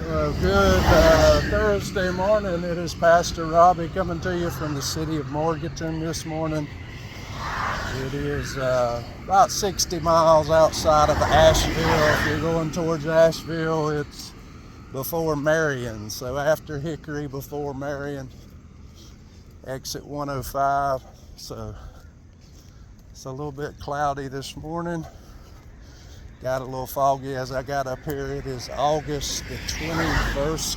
Well, good Thursday morning. It is Pastor Robbie coming to you from the city of Morganton this morning. It is about 60 miles outside of Asheville. If you're going towards Asheville, it's before Marion. So after Hickory, before Marion, exit 105. So it's a little bit cloudy this morning. Got a little foggy as I got up here. It is August the 21st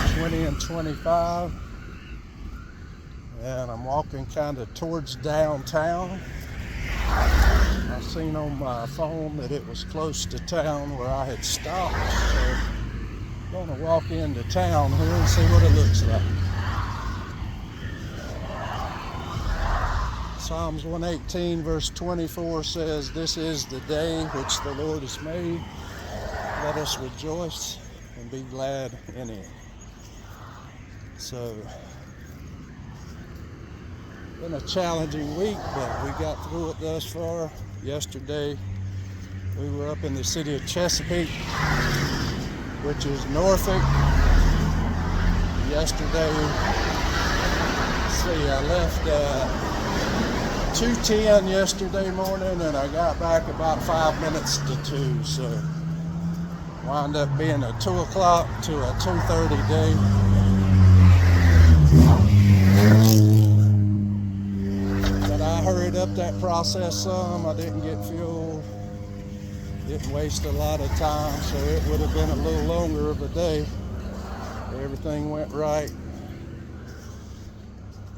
of 20 and 25. And I'm walking kind of towards downtown. I seen on my phone that it was close to town where I had stopped. So I'm going to walk into town here and see what it looks like. Psalms 118 verse 24 says, "This is the day which the Lord has made. Let us rejoice and be glad in it." So, been a challenging week, but we got through it thus far. Yesterday, we were up in the city of Chesapeake, which is Norfolk. Yesterday, I left 2:10 yesterday morning, and I got back about 5 minutes to 2, so wound up being a 2 o'clock to a 2:30 day. But I hurried up that process some. I didn't get fuel, didn't waste a lot of time, so it would have been a little longer of a day. Everything went right.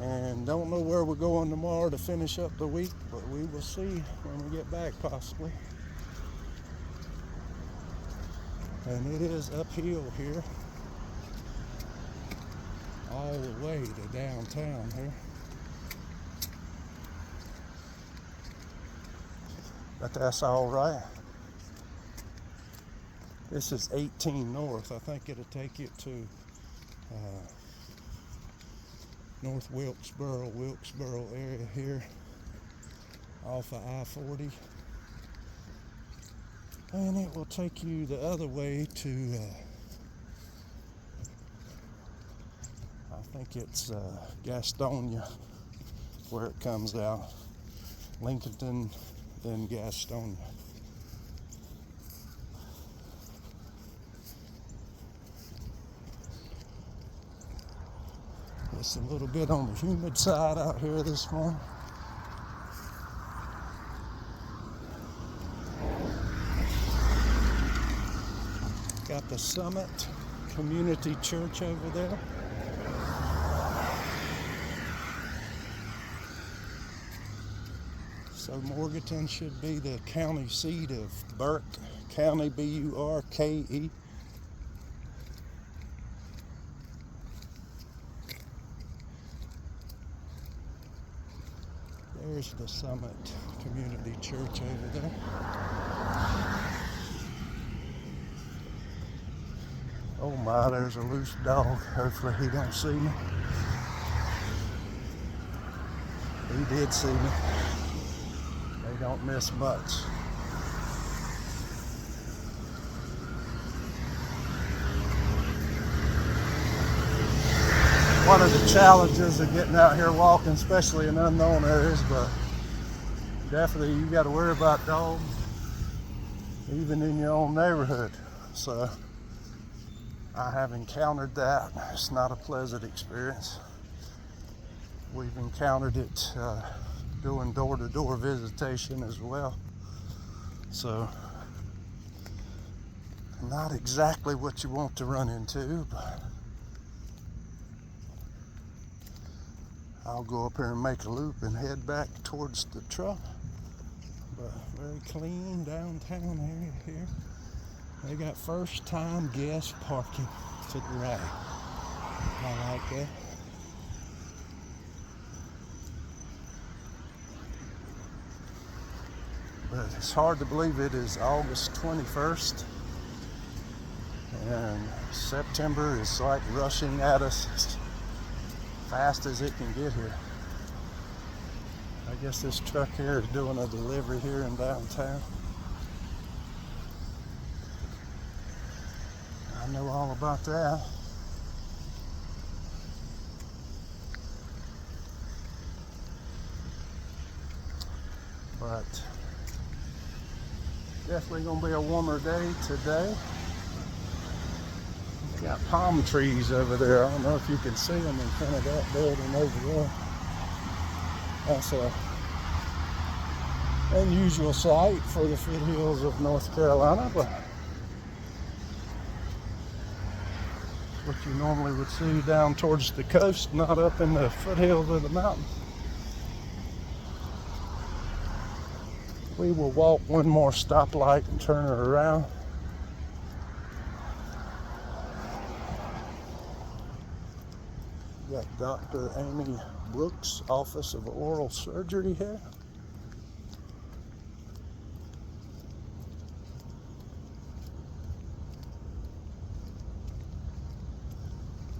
And don't know where we're going tomorrow to finish up the week, but we will see when we get back possibly. And it is uphill here all the way to downtown here. But that's all right. This is 18 North. I think it'll take you to North Wilkesboro area here off of I-40, and it will take you the other way to I think it's Gastonia where it comes out. Lincoln, then Gastonia. It's a little bit on the humid side out here this morning. Got the Summit Community Church over there. So Morganton should be the county seat of Burke County, B-U-R-K-E. There's the Summit Community Church over there. Oh my, there's a loose dog. Hopefully he don't see me. He did see me. They don't miss much. One of the challenges of getting out here walking, especially in unknown areas, but definitely you got to worry about dogs, even in your own neighborhood. So I have encountered that. It's not a pleasant experience. We've encountered it doing door-to-door visitation as well. So not exactly what you want to run into, but I'll go up here and make a loop and head back towards the truck. But very clean downtown area here. They got first time guest parking to the right. I like that. But it's hard to believe it is August 21st. And September is like rushing at us as fast as it can get here. I guess this truck here is doing a delivery here in downtown. I know all about that. But definitely gonna be a warmer day today. Got palm trees over there. I don't know if you can see them in front of that building over there. That's a unusual sight for the foothills of North Carolina, but what you normally would see down towards the coast, not up in the foothills of the mountain. We will walk one more stoplight and turn her around. Got Dr. Amy Brooks' Office of Oral Surgery here.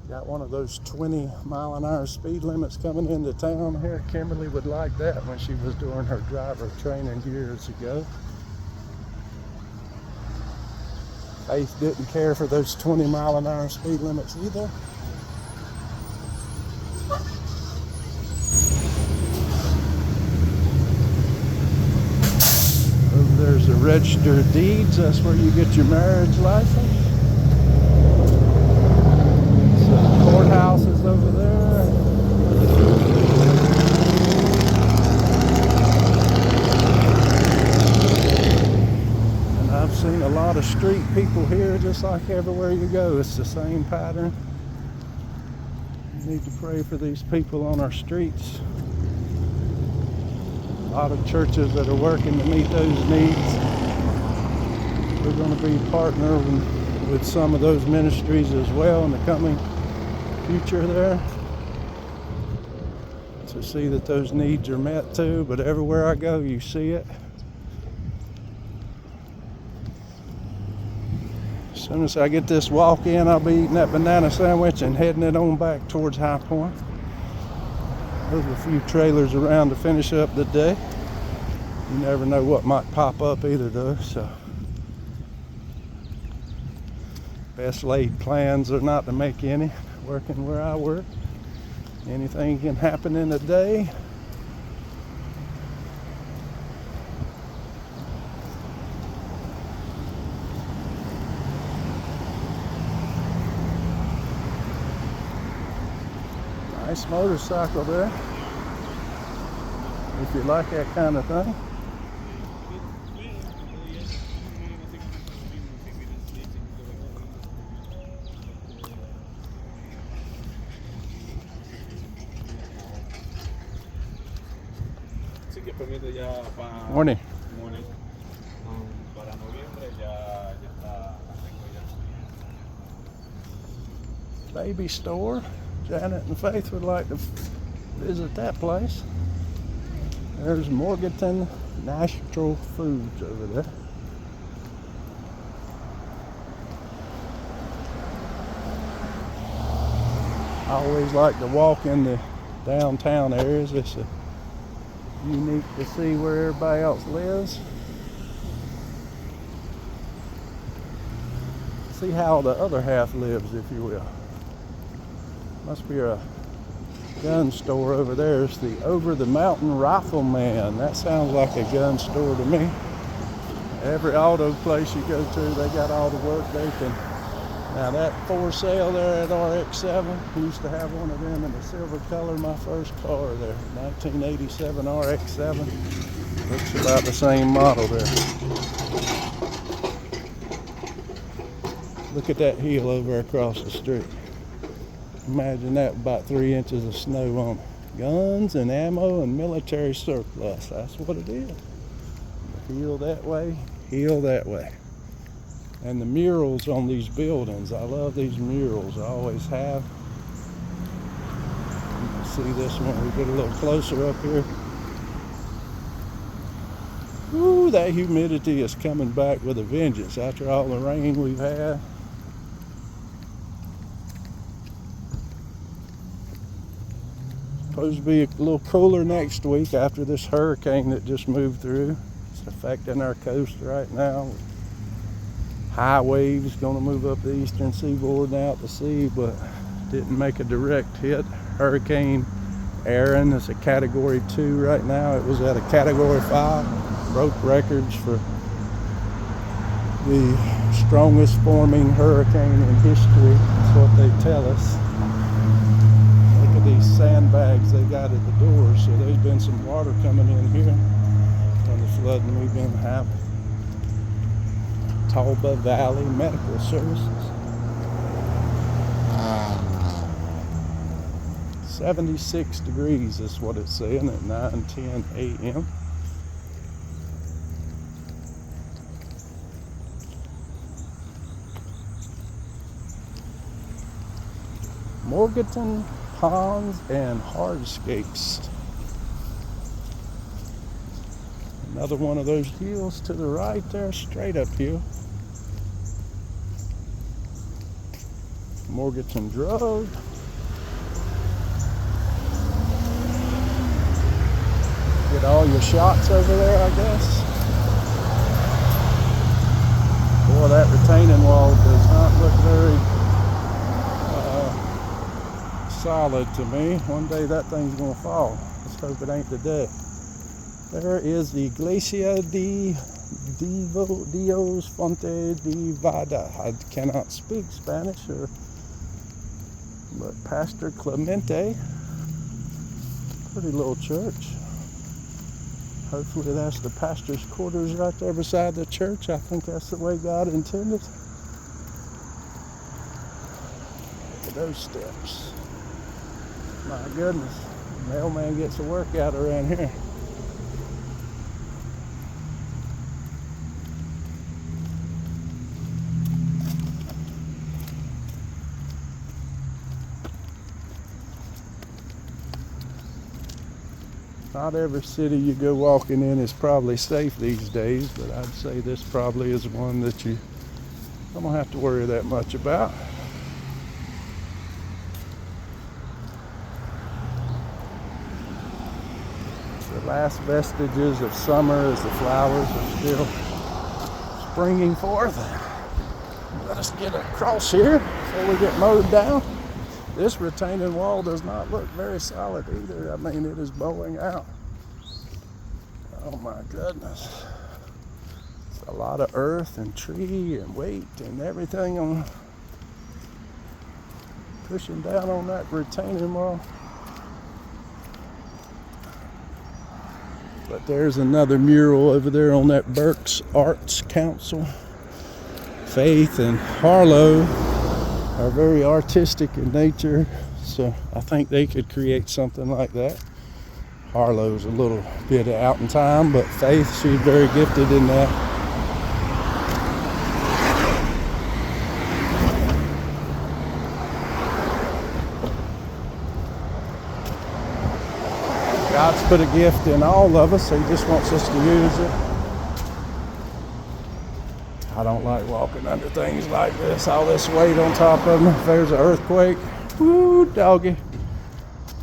Got one of those 20-mile-an-hour speed limits coming into town here. Kimberly would like that when she was doing her driver training years ago. Faith didn't care for those 20-mile-an-hour speed limits either. Over there's the Register of Deeds. That's where you get your marriage license. Courthouse is over there. And I've seen a lot of street people here, just like everywhere you go. It's the same pattern. We need to pray for these people on our streets. A lot of churches that are working to meet those needs. We're going to be partnering with some of those ministries as well in the coming future there, to see that those needs are met too. But everywhere I go, you see it. As soon as I get this walk in, I'll be eating that banana sandwich and heading it on back towards High Point. There's a few trailers around to finish up the day. You never know what might pop up either though, so best laid plans are not to make any. Working where I work, anything can happen in a day. Nice motorcycle there, if you like that kind of thing. Morning. Morning. Para noviembre ya está. Baby store. Janet and Faith would like to visit that place. There's Morganton Natural Foods over there. I always like to walk in the downtown areas. It's unique to see where everybody else lives. See how the other half lives, if you will. Must be a gun store over there. It's the Over the Mountain Rifleman. That sounds like a gun store to me. Every auto place you go to, they got all the work they can. Now that for sale there at RX-7, used to have one of them in the silver color, my first car there, 1987 RX-7. Looks about the same model there. Look at that hill over across the street. Imagine that, about 3 inches of snow on it. Guns and ammo and military surplus, that's what it is. Hill that way, hill that way. And the murals on these buildings, I love these murals, I always have. You can see this one, we get a little closer up here. Ooh, that humidity is coming back with a vengeance after all the rain we've had. Supposed to be a little cooler next week after this hurricane that just moved through. It's affecting our coast right now. high waves going to move up the eastern seaboard and out to sea, but didn't make a direct hit. Hurricane Aaron is a Category 2 right now. It was at a Category 5. Broke records for the strongest forming hurricane in history. That's what they tell us. Look at these sandbags they got at the doors. So there's been some water coming in here from the flooding we've been having. Talbot Valley Medical Services. 76 degrees is what it's saying at 9:10 a.m. Morganton Ponds and Hardscapes. Another one of those hills to the right there, straight uphill. Morganton Road. Get all your shots over there, I guess. Boy, that retaining wall does not look very solid to me. One day that thing's gonna fall. Let's hope it ain't today. There is the Iglesia de Dios Fonte de Vada. I cannot speak Spanish, but Pastor Clemente. Pretty little church. Hopefully that's the pastor's quarters right there beside the church. I think that's the way God intended. Look at those steps. My goodness, mailman gets a workout around here. Not every city you go walking in is probably safe these days, but I'd say this probably is one that you don't have to worry that much about. The last vestiges of summer as the flowers are still springing forth. Let us get across here before we get mowed down. This retaining wall does not look very solid either. I mean, it is bowing out. Oh my goodness. It's a lot of earth and tree and weight and everything on pushing down on that retaining wall. But there's another mural over there on that Burke's Arts Council. Faith and Harlow are very artistic in nature, so I think they could create something like that. Harlow's a little bit out in time, but Faith, she's very gifted in that. God's put a gift in all of us, so He just wants us to use it. I don't like walking under things like this, all this weight on top of me. If there's an earthquake, woo, doggy.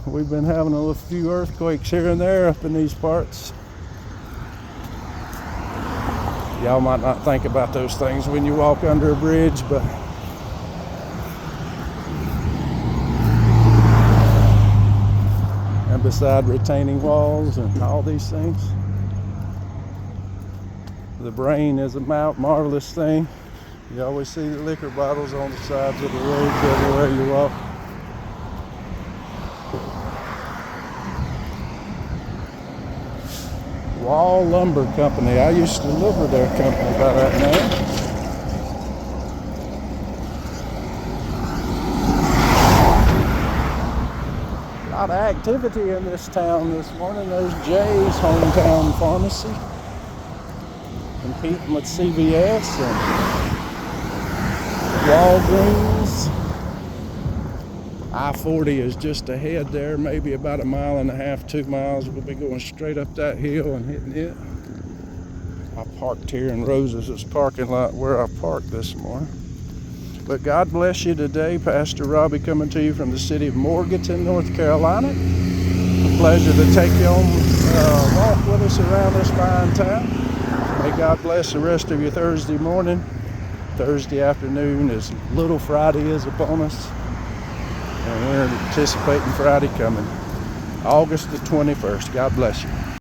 We've been having a few earthquakes here and there up in these parts. Y'all might not think about those things when you walk under a bridge, but and beside retaining walls and all these things. The brain is a marvelous thing. You always see the liquor bottles on the sides of the roads everywhere you walk. Wall Lumber Company. I used to live with their company by that name. A lot of activity in this town this morning. There's Jay's Hometown Pharmacy, competing with CVS and Walgreens. I-40 is just ahead there, maybe about 1.5 miles, 2 miles. We'll be going straight up that hill and hitting it. I parked here in Rose's parking lot where I parked this morning. But God bless you today. Pastor Robbie coming to you from the city of Morganton, North Carolina. It's a pleasure to take you on a walk with us around this fine town. May God bless the rest of your Thursday morning. Thursday afternoon as Little Friday is upon us. And we're anticipating Friday coming. August the 21st. God bless you.